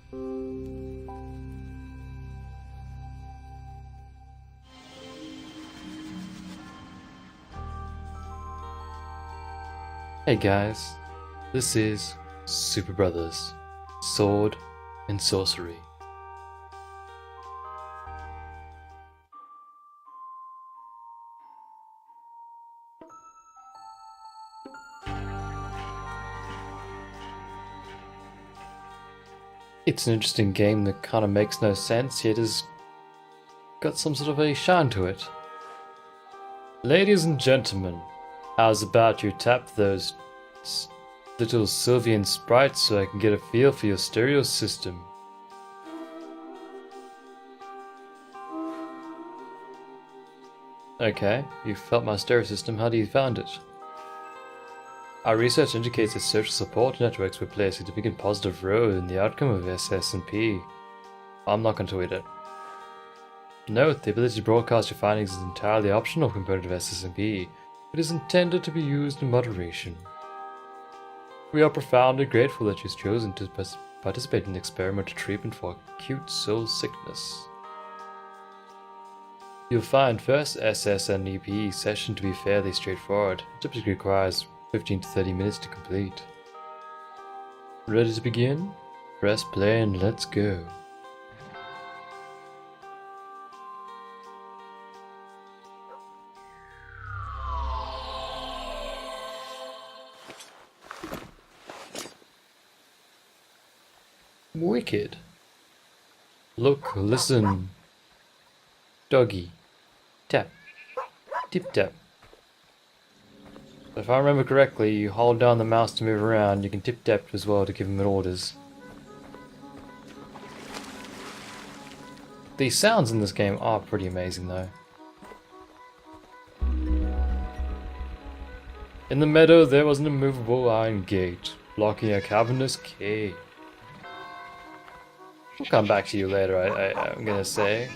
Hey guys, this is Super Brothers, Sword and Sorcery. It's an interesting game that kind of makes no sense, yet has got some sort of a shine to it. Ladies and gentlemen, how's about you tap those little Sylvian sprites so I can get a feel for your stereo system? Okay, you felt my stereo system, how do you find it? Our research indicates that social support networks will play a significant positive role in the outcome of SS&P. I'm not going to read it. Note, the ability to broadcast your findings is an entirely optional component of SS&P. It is intended to be used in moderation. We are profoundly grateful that you've chosen to participate in the experimental treatment for acute soul sickness. You'll find first SS&EP session to be fairly straightforward. It typically requires 15 to 30 minutes to complete. Ready to begin? Press play and let's go. Wicked. Look, listen. Doggy. Tap. Tip tap. If I remember correctly, you hold down the mouse to move around, you can tip tap as well to give him orders. The sounds in this game are pretty amazing though. In the meadow there was an immovable iron gate, blocking a cavernous cave. We'll come back to you later, I'm gonna say.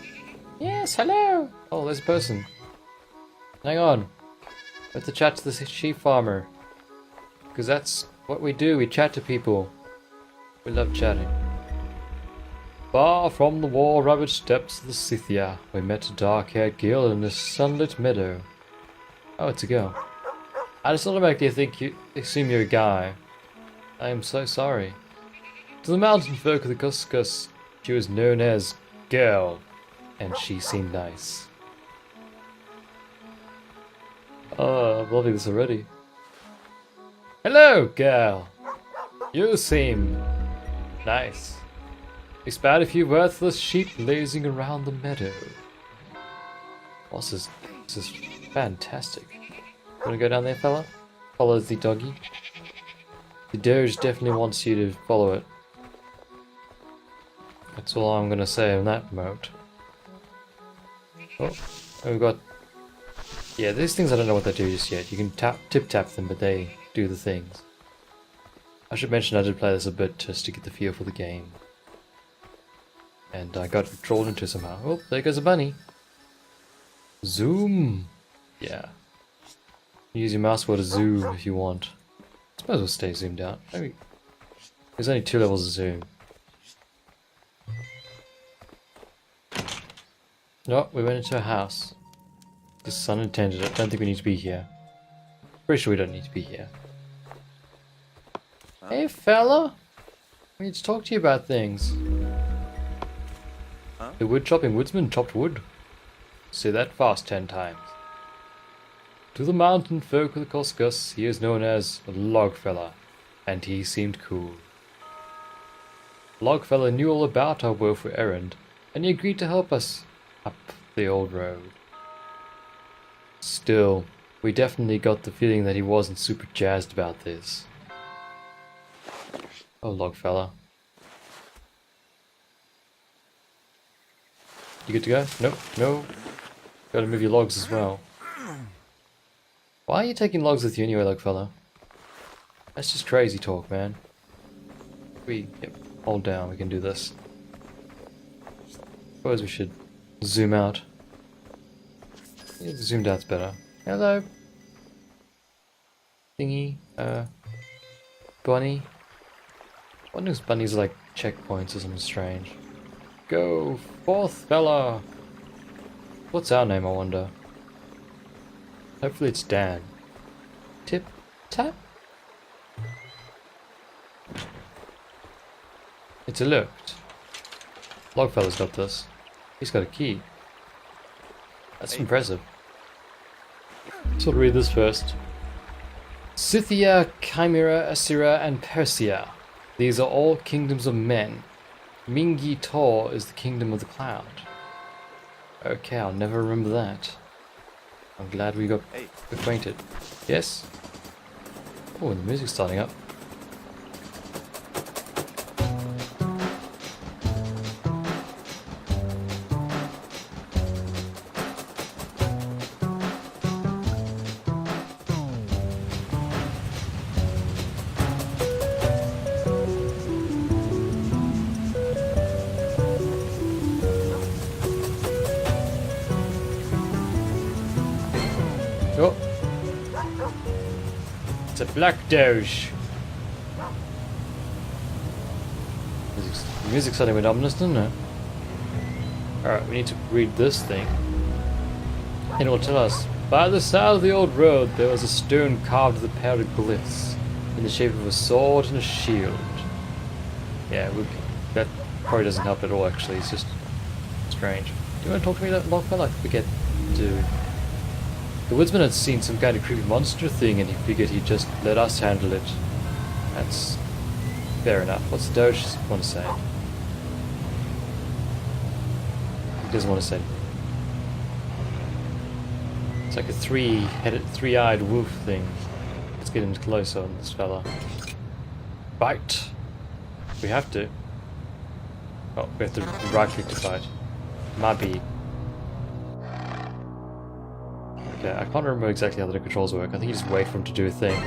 Yes, hello! Oh, there's a person. Hang on. We have to chat to the sheep farmer. Because that's what we do, we chat to people. We love chatting. Far from the war-ravaged steppes of the Scythia, we met a dark-haired girl in a sunlit meadow. Oh, it's a girl. I just automatically assume you're a guy. I am so sorry. To the mountain folk of the Cuscus, she was known as Girl, and she seemed nice. Oh, I'm loving this already. Hello, girl. You seem nice. We spotted a few worthless sheep lazing around the meadow. Oh, this is fantastic. Wanna go down there, fella? Follow the doggy. The Doge definitely wants you to follow it. That's all I'm gonna say on that note. Oh, we've got... Yeah, these things I don't know what they do just yet. You can tip tap them, but they do the things. I should mention I did play this a bit just to get the feel for the game. And I got drawn into it somehow. Oh, there goes a bunny. Zoom! Yeah. Use your mouse wheel to zoom if you want. I suppose we'll stay zoomed out. Maybe. There's only 2 levels of zoom. No, we went into a house. This is unintended. I don't think we need to be here. Pretty sure we don't need to be here. Hey fella! We need to talk to you about things. The wood chopping woodsman chopped wood. Say that fast 10 times. To the mountain folk of the Cuscus, he is known as Logfella, and he seemed cool. Logfella knew all about our woeful errand, and he agreed to help us up the old road. Still, we definitely got the feeling that he wasn't super jazzed about this. Oh, Logfella. You good to go? Nope, no. Gotta move your logs as well. Why are you taking logs with you anyway, Logfella? That's just crazy talk, man. Yep, hold down, we can do this. Suppose we should zoom out. Yeah, zoomed out's better. Hello. Thingy. Bunny. One of those bunnies are like checkpoints or something strange. Go forth, fella! What's our name, I wonder? Hopefully it's Dan. Tip tap? It's eloped. Logfella's got this. He's got a key. That's impressive. So I'll read this first. Scythia, Chimera, Assyria, and Persia. These are all kingdoms of men. Mingi Tor is the kingdom of the cloud. Okay, I'll never remember that. I'm glad we got acquainted. Yes? Oh, and the music's starting up. Oh! It's a black doge. The music's starting with ominous, doesn't it? Alright, we need to read this thing. And it will tell us, by the side of the old road there was a stone carved with a pair of glyphs in the shape of a sword and a shield. Yeah, that probably doesn't help at all actually, it's just strange. Do you want to talk to me that Logfella? I forget to... The woodsman had seen some kind of creepy monster thing and he figured he'd just let us handle it. That's fair enough. What's the doge want to say? He doesn't want to say. It's like a three-eyed wolf thing. Let's get him closer on this fella. Bite! We have to. Oh, we have to right click to fight. Might be. Okay, I can't remember exactly how the controls work. I think you just wait for him to do a thing.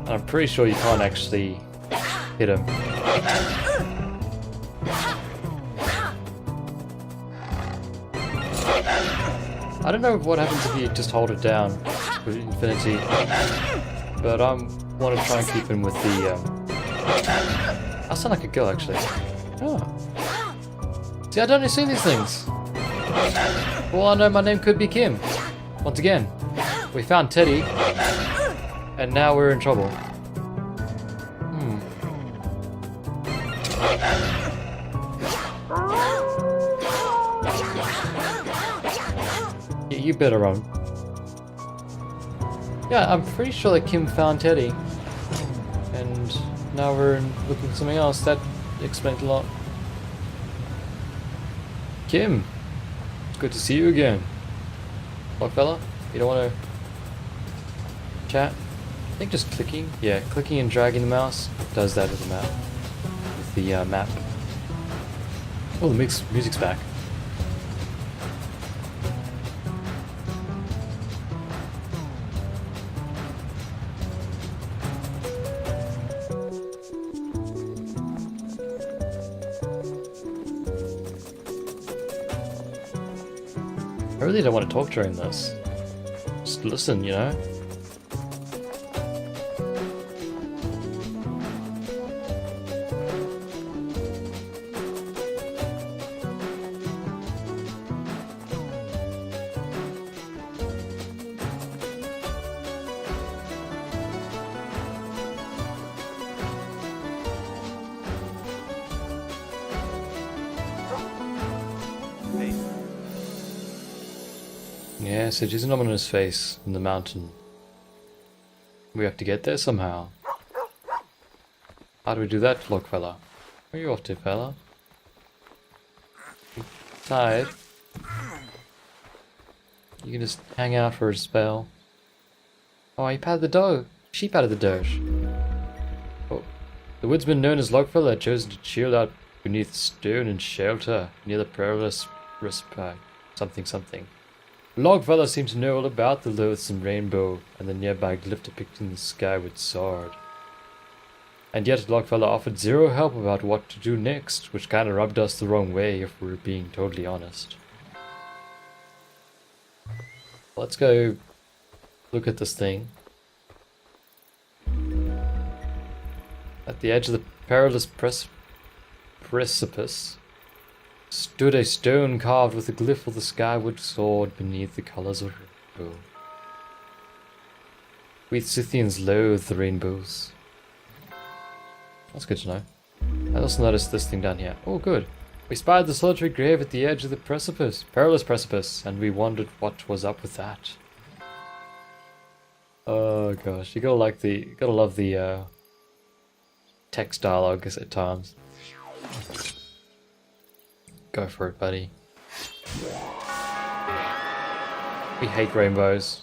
And I'm pretty sure you can't actually hit him. I don't know what happens if you just hold it down with infinity, but I want to try and keep him with the... I sound like a girl actually. Oh. See, I don't see these things. Well, I know my name could be Kim. Once again, we found Teddy, and now we're in trouble. Yeah, you better run. Yeah, I'm pretty sure that Kim found Teddy, and now we're looking for something else. That explains a lot. Kim, it's good to see you again. What fella? You don't want to chat? I think just clicking. Yeah, clicking and dragging the mouse does that with the map. With the map. Oh, the music's back. I really don't want to talk during this. Just listen, you know? Yes, it is an ominous face in the mountain. We have to get there somehow. How do we do that, Logfella? Where are you off to, fella? You tired? You can just hang out for a spell. Oh, you patted the dog. She patted the doge. Oh, the woodsman known as Logfella had chosen to chill out beneath stone and shelter near the perilous respite. Something. Logfella seemed to know all about the loathsome rainbow and the nearby glyph depicting the skyward sword. And yet Logfella offered zero help about what to do next, which kinda rubbed us the wrong way if we're being totally honest. Let's go Look at this thing. At the edge of the perilous precipice stood a stone carved with a glyph of the skyward sword beneath the colours of rainbow. We Scythians loathe the rainbows. That's good to know. I also noticed this thing down here. Oh, good. We spied the solitary grave at the edge of the perilous precipice, and we wondered what was up with that. Oh gosh, you gotta love the text dialogue at times. Go for it, buddy. We hate rainbows.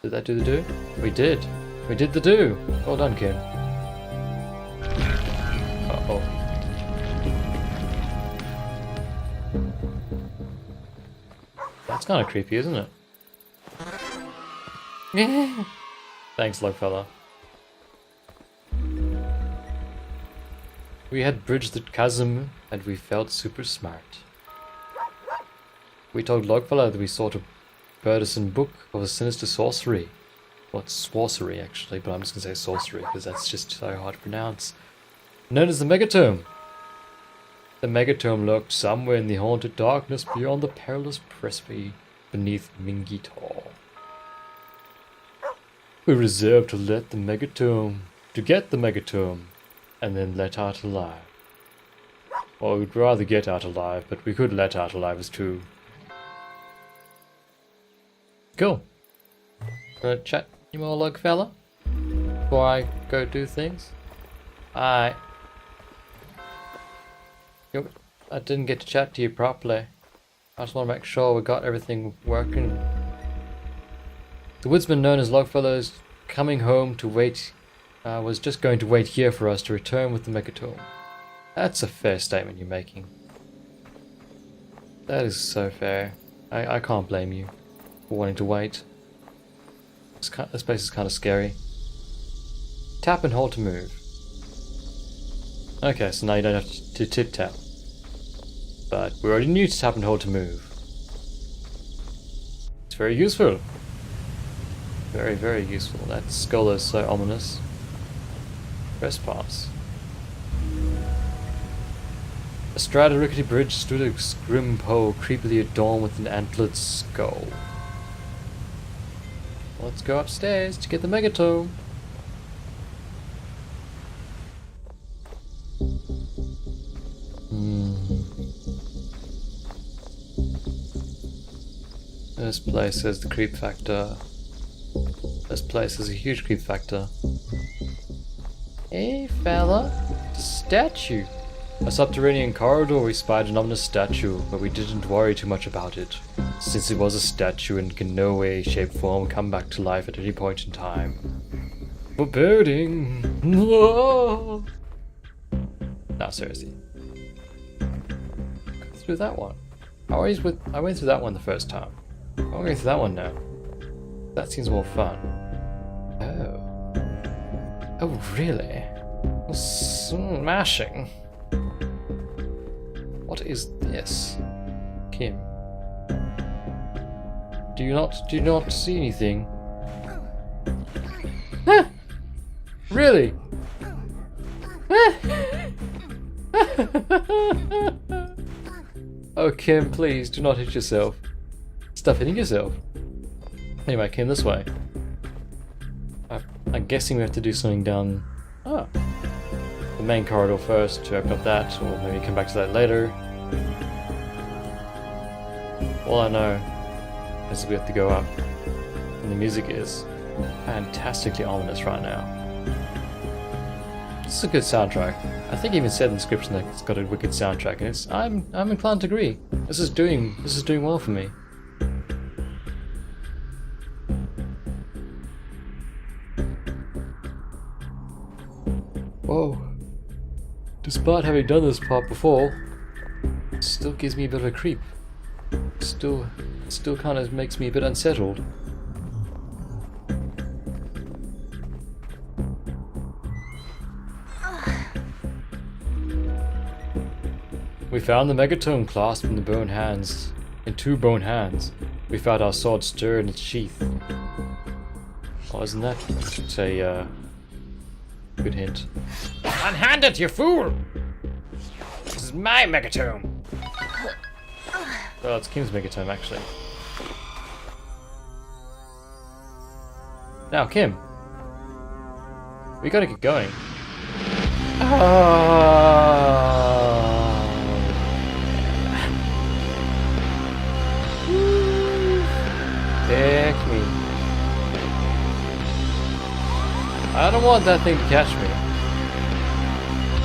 Did that do the do? We did. We did the do. Well done, Kim. Uh-oh. That's kind of creepy, isn't it? Thanks, Logfella. We had bridged the chasm, and we felt super smart. We told Logfella that we sought a Burdison book of a sinister sorcery. Well, it's Sworcery, actually, but I'm just going to say sorcery, because that's just so hard to pronounce. Known as the Megatome. The Megatome lurked somewhere in the haunted darkness beyond the perilous precipice beneath Mingitor. We reserved to get the Megatome, and then let out alive. Well, we'd rather get out alive, but we could let out alive as too. Cool. Wanna chat any more, Logfella? Before I go do things? I didn't get to chat to you properly. I just want to make sure we got everything working. The woodsman known as Logfella is coming home to wait. Was just going to wait here for us to return with the Megatome. That's a fair statement you're making. That is so fair. I can't blame you for wanting to wait. This place is kind of scary. Tap and hold to move. Okay, so now you don't have to tip tap. But we already knew to tap and hold to move. It's very useful. Very, very useful. That skull is so ominous. Trespass. Astride a rickety bridge stood a grim pole creepily adorned with an antlered skull. Let's go upstairs to get the Megatome. This place has the creep factor. This place has a huge creep factor. Hey fella, it's a statue. A subterranean corridor, we spied an ominous statue, but we didn't worry too much about it, since it was a statue and can no way, shape, form come back to life at any point in time. Foreboding! No, seriously. Go through that one. I went through that one the first time. I'm going through that one now. That seems more fun. Oh. Oh, really? Smashing. What is this? Kim. Do you not see anything? Ah! Really? Oh, Kim, please do not hit yourself. Stop hitting yourself. Anyway, Kim, this way. I'm guessing we have to do something down the main corridor first to open up that, or maybe come back to that later. All I know is we have to go up, and the music is fantastically ominous right now. This is a good soundtrack. I think it even said in the description that it's got a wicked soundtrack, and I'm inclined to agree. This is doing well for me. Whoa. Despite having done this part before, it still gives me a bit of a creep. Still kind of makes me a bit unsettled. We found the Megatome clasped in two bone hands. We found our sword stir in its sheath. Oh, isn't that a good hint? Unhand it, you fool! This is my megatome! Well, it's Kim's megatome, actually. Now, Kim. We gotta get going. Heck me. I don't want that thing to catch me.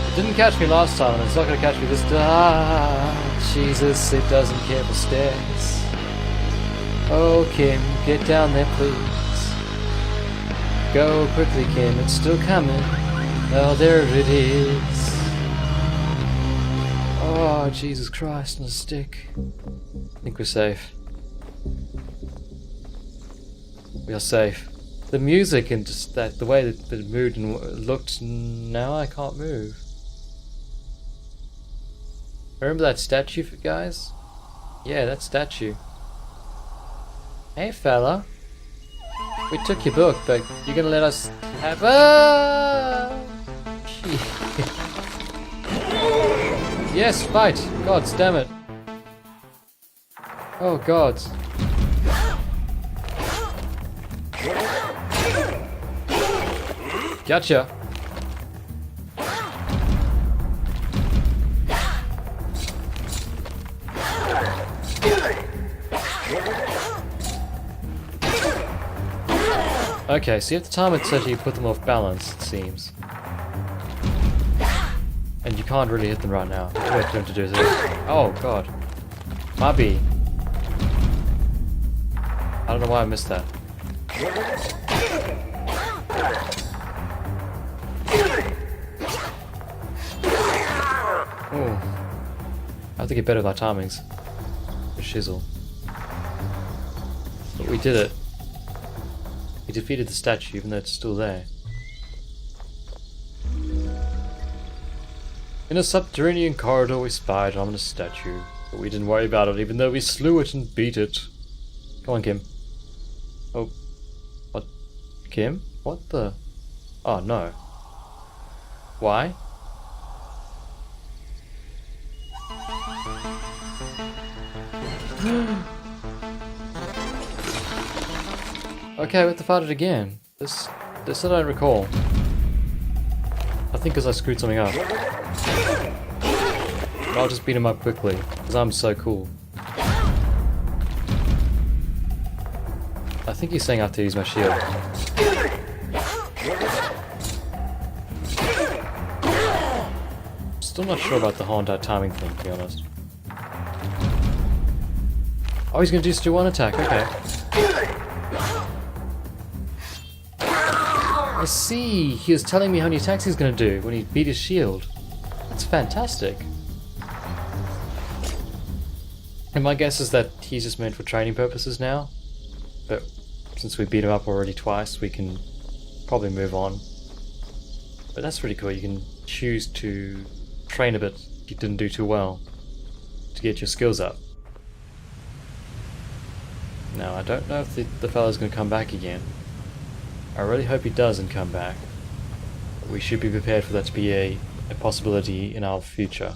It didn't catch me last time, and it's not gonna catch me this time. Jesus, it doesn't care for stairs. Oh, Kim, get down there, please. Go quickly, Kim, it's still coming. Oh, there it is. Oh, Jesus Christ, on a stick. I think we're safe. We are safe. The music and just that, the way that it moved and looked, now I can't move. Remember that statue, guys? Yeah, that statue. Hey, fella. We took your book, but you're gonna let us have... Yes, fight! Gods, damn it. Oh, gods. Gotcha. Okay, so you have to time it so that you put them off balance, it seems. And you can't really hit them right now. Wait for them to do this. Oh god. Might be. I don't know why I missed that. Ooh. I have to get better with my timings. Shizzle. But we did it. We defeated the statue, even though it's still there. In a subterranean corridor we spied an ominous statue, but we didn't worry about it even though we slew it and beat it. Come on, Kim. Oh. What? Kim? What the? Oh, no. Why? Okay, we have to fight it again. This I don't recall. I think because I screwed something up. I'll just beat him up quickly, because I'm so cool. I think he's saying I have to use my shield. Still not sure about the whole entire timing thing, to be honest. Oh, he's gonna just do one attack, okay. I see! He was telling me how many attacks he's gonna do when he beat his shield. That's fantastic. And my guess is that he's just meant for training purposes now. But since we beat him up already twice, we can probably move on. But that's pretty cool. You can choose to train a bit if you didn't do too well to get your skills up. Now, I don't know if the fella's going to come back again. I really hope he doesn't come back. But we should be prepared for that to be a possibility in our future.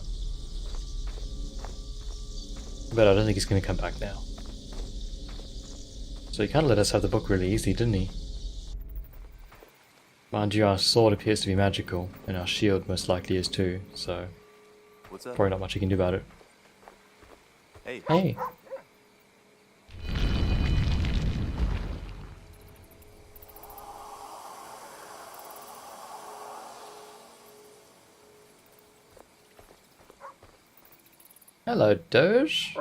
But I don't think he's going to come back now. So he kind of let us have the book really easy, didn't he? Mind you, our sword appears to be magical, and our shield most likely is too, so... What's up? Probably not much he can do about it. Hey. Hey! Hello, Doge.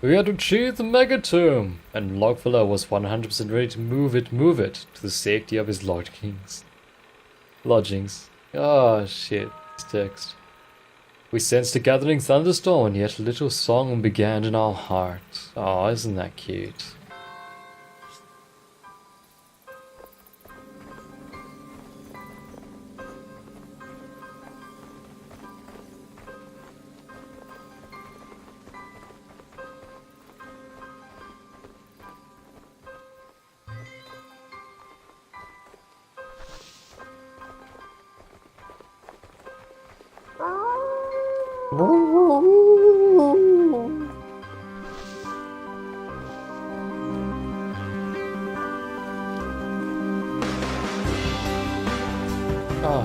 We had to achieve the megatome, and Logfella was 100% ready to move it to the safety of his lodgings. Oh shit, this text. We sensed a gathering thunderstorm, and yet a little song began in our hearts. Oh, isn't that cute? Oh,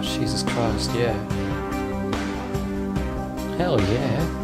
Jesus Christ, yeah. Hell yeah.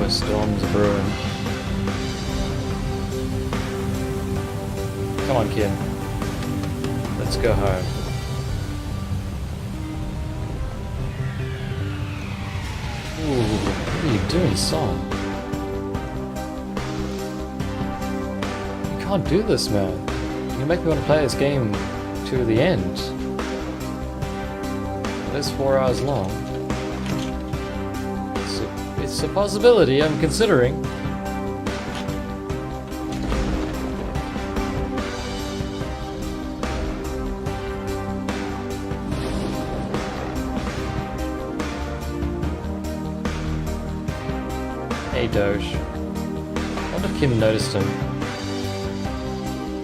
Storms brewing. Come on, kid. Let's go home. Ooh, what are you doing, son? You can't do this, man. You make me want to play this game to the end. It is 4 hours long. It's a possibility I'm considering. Hey Doge. I wonder if Kim noticed him.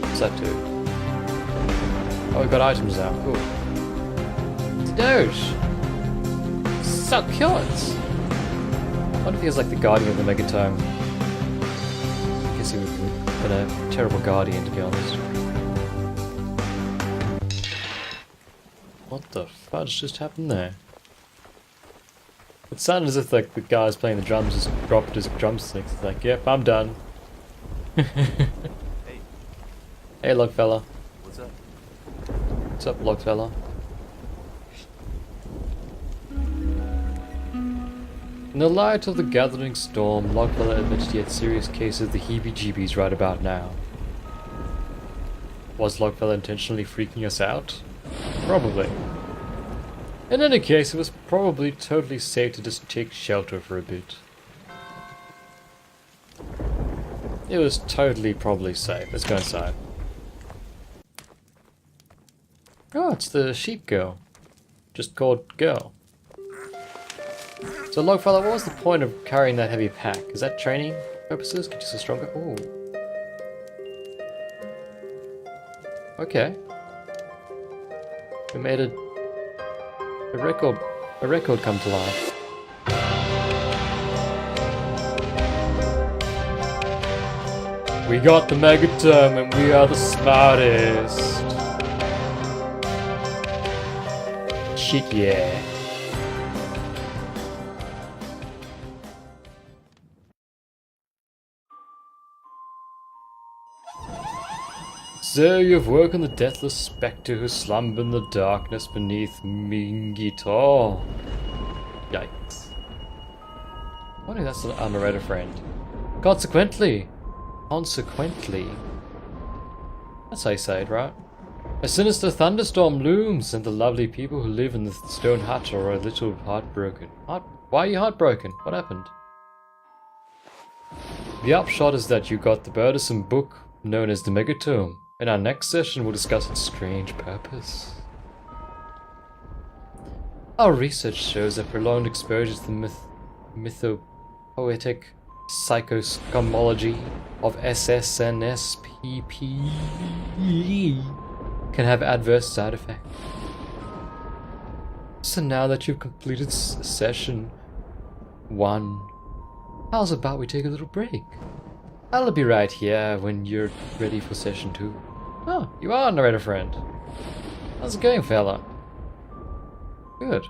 What's that do? Oh, we've got items now. Cool. It's Doge! So cute! I wonder if he was like the guardian of the Megatome. I guess he would have been a terrible guardian, to be honest. What the fudge just happened there? It sounded as if like the guys playing the drums just dropped his drumsticks. It's like, yep, I'm done. Hey. Hey, Logfella. What's up? What's up, Logfella? In the light of the gathering storm, Logfella admitted he had serious cases of the heebie-jeebies right about now. Was Logfella intentionally freaking us out? Probably. In any case, it was probably totally safe to just take shelter for a bit. It was totally probably safe. Let's go inside. Oh, it's the sheep girl. Just called girl. So Logfella, what was the point of carrying that heavy pack? Is that training purposes? Get you so stronger? Ooh. Okay. We made a record come to life. We got the Megatome and we are the smartest. Shit yeah. So you've woken the deathless spectre who slumbered in the darkness beneath Mingito. Yikes. I wonder if that's an underrated friend. Consequently. That's how you say it, right? A sinister thunderstorm looms, and the lovely people who live in the stone hut are a little heartbroken. Why are you heartbroken? What happened? The upshot is that you got the burdensome book known as the Megatome. In our next session, we'll discuss its strange purpose. Our research shows that prolonged exposure to the mythopoetic psychoscomology of SSNSPP can have adverse side effects. So now that you've completed session 1, how's about we take a little break? I'll be right here when you're ready for session 2. Oh, you are a narrator friend. How's it going, fella? Good.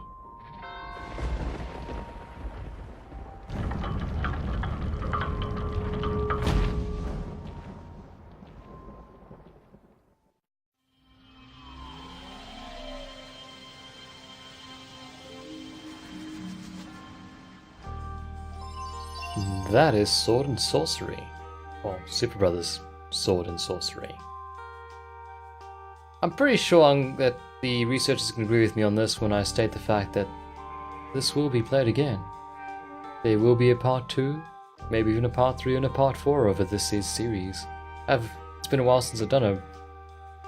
That is Sword and Sworcery. Or Super Brothers Sword and Sworcery. I'm pretty sure that the researchers can agree with me on this when I state the fact that this will be played again. There will be a part 2, maybe even a part 3 and a part 4 over This Is series. It's been a while since I've done a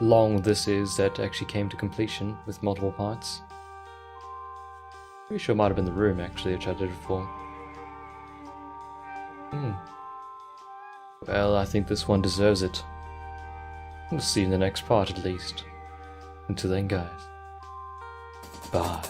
long This Is that actually came to completion with multiple parts. Pretty sure it might have been the room actually, which I did before. Well, I think this one deserves it. We'll see you in the next part at least. Until then, guys. Bye.